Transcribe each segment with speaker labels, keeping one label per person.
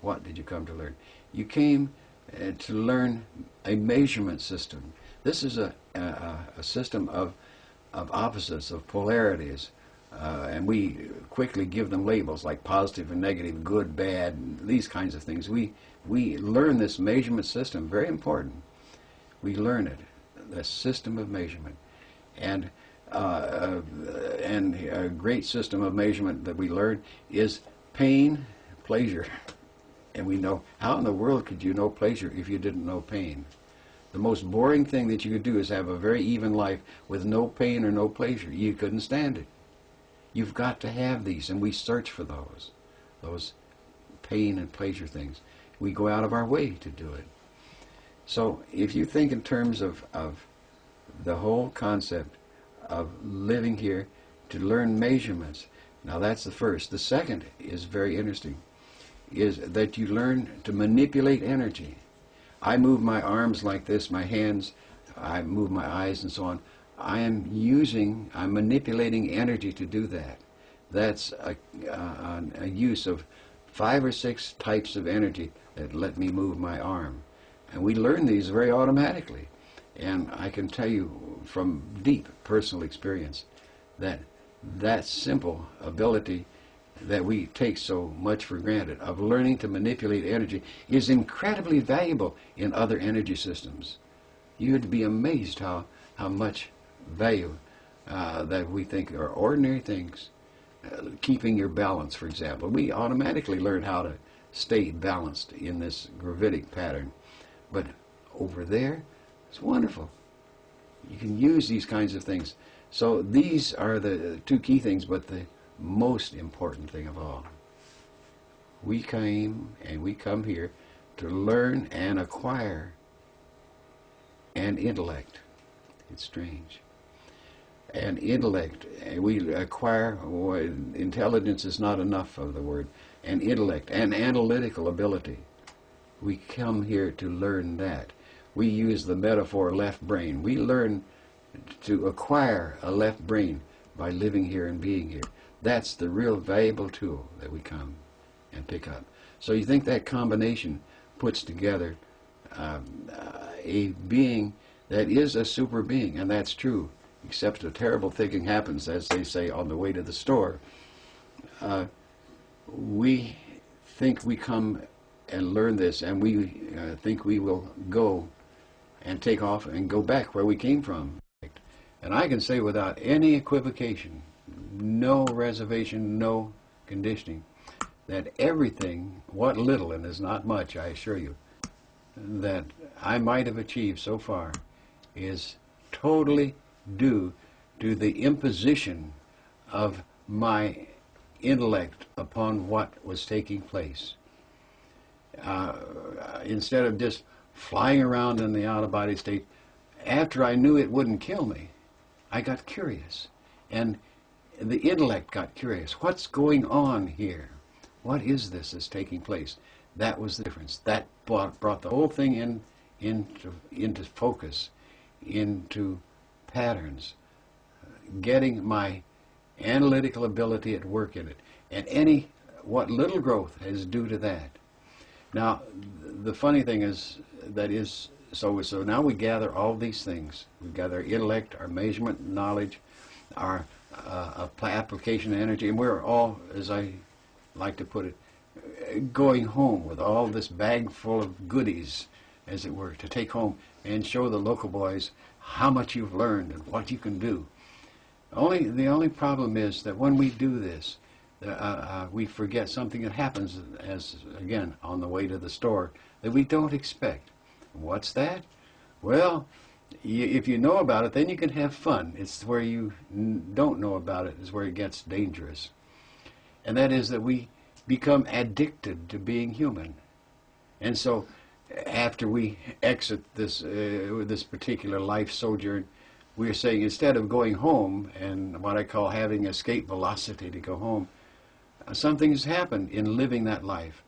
Speaker 1: What did you come to learn? You came to learn a measurement system. This is a system of opposites, of polarities, and we quickly give them labels like positive and negative, good, bad, these kinds of things. We learn this measurement system, very important. We learn it, the system of measurement. And a great system of measurement that we learn is pain, pleasure. And we know, how in the world could you know pleasure if you didn't know pain? The most boring thing that you could do is have a very even life with no pain or no pleasure. You couldn't stand it. You've got to have these, and we search for those pain and pleasure things. We go out of our way to do it. So if you think in terms of the whole concept of living here to learn measurements, now that's the first. The second is very interesting, is that you learn to manipulate energy. I move my arms like this, my hands, I move my eyes and so on. I'm manipulating energy to do that. That's a use of 5 or 6 types of energy that let me move my arm. And we learn these very automatically. And I can tell you from deep personal experience that that simple ability that we take so much for granted of learning to manipulate energy is incredibly valuable in other energy systems. You'd be amazed how much value that we think are ordinary things. Keeping your balance, for example. We automatically learn how to stay balanced in this gravitic pattern. But over there, it's wonderful. You can use these kinds of things. So these are the 2 key things, but the most important thing of all. We came and we come here to learn and acquire an intellect. It's strange. An intellect. We acquire, intelligence is not enough of the word, an intellect, an analytical ability. We come here to learn that. We use the metaphor left brain. We learn to acquire a left brain by living here and being here. That's the real valuable tool that we come and pick up. So you think that combination puts together a being that is a super being, and that's true, except a terrible thing happens, as they say, on the way to the store. We think we come and learn this, and we think we will go and take off and go back where we came from. And I can say without any equivocation, no reservation, no conditioning, that everything, what little, and is not much, I assure you, that I might have achieved so far is totally due to the imposition of my intellect upon what was taking place. Instead of just flying around in the out-of-body state, after I knew it wouldn't kill me, I got curious. And the intellect got curious. What's going on here? What is this that's taking place? That was the difference. That brought the whole thing into focus, into patterns, getting my analytical ability at work in it. And what little growth is due to that. Now, the funny thing is, so now we gather all these things. We gather our intellect, our measurement, knowledge, our application of energy, and we're all, as I like to put it, going home with all this bag full of goodies, as it were, to take home and show the local boys how much you've learned and what you can do. The only problem is that when we do this, we forget something that happens, as again on the way to the store, that we don't expect. What's that? Well, if you know about it, then you can have fun. It's where you don't know about it is where it gets dangerous. And that is that we become addicted to being human. And so after we exit this particular life sojourn, we're saying instead of going home and what I call having escape velocity to go home, something has happened in living that life.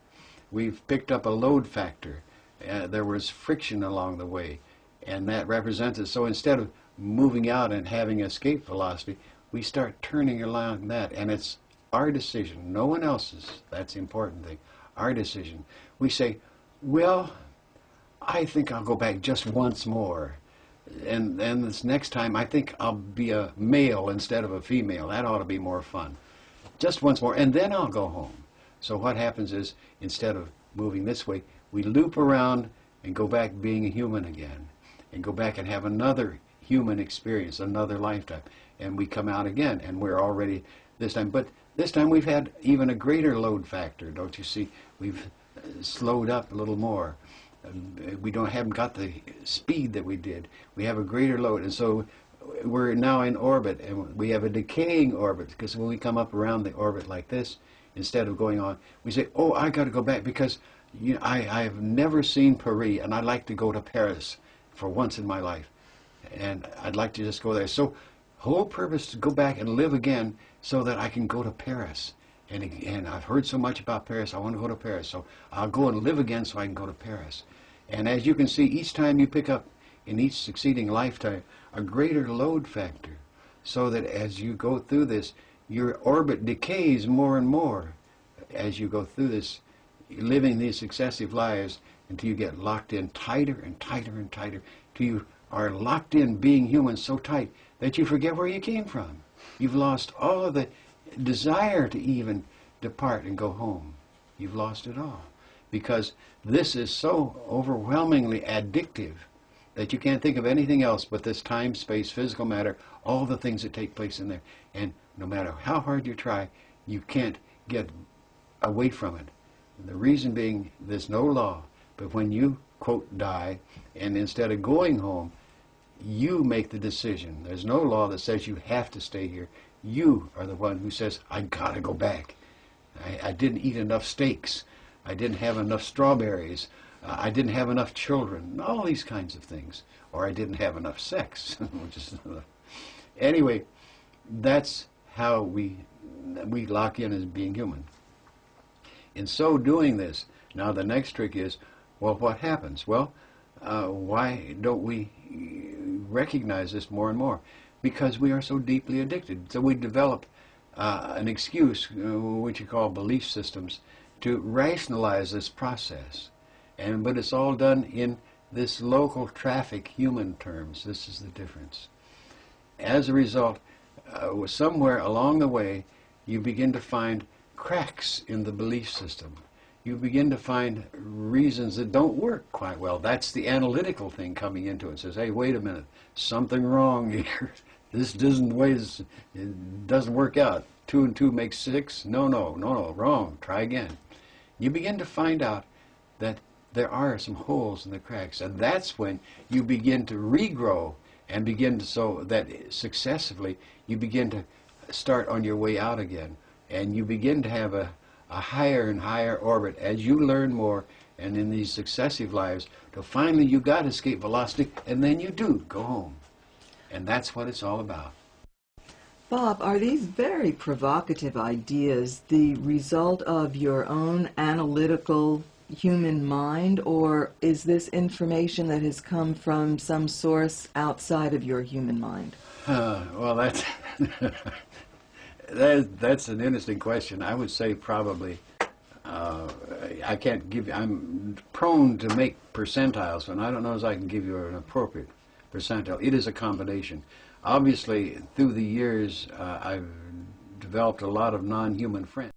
Speaker 1: We've picked up a load factor. There was friction along the way, and that represents it. So instead of moving out and having escape velocity, we start turning along that, and it's our decision, no one else's. That's the important thing. our decision. We say, well, I think I'll go back just once more. And this next time, I think I'll be a male instead of a female. That ought to be more fun. Just once more, and then I'll go home. So what happens is, instead of moving this way, we loop around and go back being a human again. And go back and have another human experience, another lifetime. And we come out again, and we're already this time. But this time we've had even a greater load factor, don't you see? We've slowed up a little more. We haven't got the speed that we did. We have a greater load, and so we're now in orbit, and we have a decaying orbit, because when we come up around the orbit like this, instead of going on, we say, oh, I got to go back, because I've never seen Paris, and I'd like to go to Paris for once in my life, and I'd like to just go there. So whole purpose to go back and live again so that I can go to Paris. And I've heard so much about Paris, I want to go to Paris. So I'll go and live again so I can go to Paris. And as you can see, each time you pick up in each succeeding lifetime a greater load factor, so that as you go through this, your orbit decays more and more as you go through this, living these successive lives until you get locked in tighter and tighter and tighter, till you are locked in being human so tight that you forget where you came from. You've lost all of the desire to even depart and go home. You've lost it all, because this is so overwhelmingly addictive that you can't think of anything else but this time, space, physical matter, all the things that take place in there. And no matter how hard you try, you can't get away from it. And the reason being, there's no law, but when you, quote, die, and instead of going home, you make the decision. There's no law that says you have to stay here. You are the one who says, I gotta go back. I didn't eat enough steaks. I didn't have enough strawberries. I didn't have enough children. All these kinds of things. Or I didn't have enough sex. Anyway, that's how we lock in as being human. In so doing this, now the next trick is, well, what happens? Well, why don't we recognize this more and more? Because we are so deeply addicted. So we develop an excuse, which you call belief systems, to rationalize this process. But it's all done in this local traffic human terms. This is the difference. As a result, somewhere along the way, you begin to find cracks in the belief system. You begin to find reasons that don't work quite well. That's the analytical thing coming into it. It says, hey, wait a minute, something wrong here. This doesn't work out. 2 and 2 makes 6. No, wrong. Try again. You begin to find out that there are some holes in the cracks, and that's when you begin to regrow and begin to, so that successively you begin to start on your way out again, and you begin to have a higher and higher orbit as you learn more, and in these successive lives, till finally you got escape velocity, and then you do go home. And that's what it's all about.
Speaker 2: Bob, are these very provocative ideas the result of your own analytical human mind, or is this information that has come from some source outside of your human mind?
Speaker 1: Well, that's an interesting question. I would say probably, I can't give you, I'm prone to make percentiles, and I don't know as I can give you an appropriate percentile. It is a combination. Obviously, through the years, I've developed a lot of non-human friends.